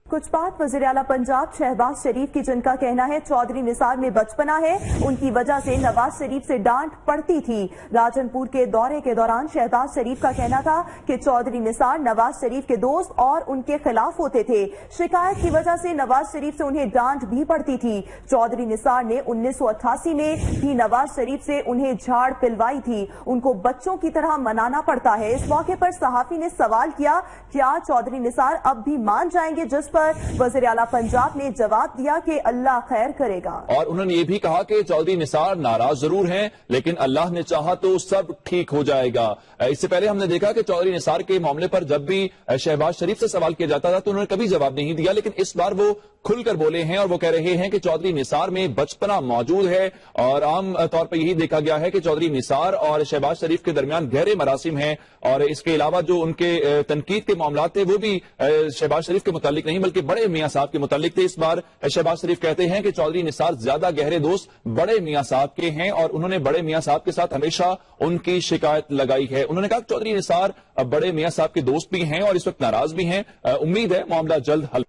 कुछ बात वज़ीर आला पंजाब शहबाज शरीफ की, जिनका कहना है चौधरी निसार में बचपना है, उनकी वजह से नवाज शरीफ से डांट पड़ती थी। राजनपुर के दौरे के दौरान शहबाज शरीफ का कहना था कि चौधरी निसार नवाज शरीफ के दोस्त और उनके खिलाफ होते थे। शिकायत की वजह से नवाज शरीफ से उन्हें डांट भी पड़ती थी। चौधरी निसार ने 1988 में भी नवाज शरीफ से उन्हें झाड़ पिलवाई थी। उनको बच्चों की तरह मनाना पड़ता है। इस मौके पर सहाफी ने सवाल किया, क्या चौधरी निसार अब भी मान जाएंगे, जिस पर वज़ीर आला पंजाब ने जवाब दिया कि अल्लाह खैर करेगा। और उन्होंने ये भी कहा कि चौधरी निसार नाराज जरूर हैं, लेकिन अल्लाह ने चाहा तो सब ठीक हो जाएगा। इससे पहले हमने देखा कि चौधरी निसार के मामले पर जब भी शहबाज शरीफ से सवाल किया जाता था तो उन्होंने कभी जवाब नहीं दिया, लेकिन इस बार वो खुलकर बोले हैं और वो कह रहे हैं कि चौधरी निसार में बचपना मौजूद है। और आम तौर पर यही देखा गया है कि चौधरी निसार और शहबाज शरीफ के दरमियान गहरे मरासिम हैं। और इसके अलावा जो उनके तनकीद के मामला थे वो भी शहबाज शरीफ के मुतालिक नहीं बल्कि बड़े मियां साहब के मुतालिक थे। इस बार शहबाज शरीफ कहते हैं कि चौधरी निसार ज्यादा गहरे दोस्त बड़े मियां साहब के हैं और उन्होंने बड़े मियां साहब के साथ हमेशा उनकी शिकायत लगाई है। उन्होंने कहा कि चौधरी निसार बड़े मियां साहब के दोस्त भी हैं और इस वक्त नाराज भी हैं। उम्मीद है मामला जल्द हल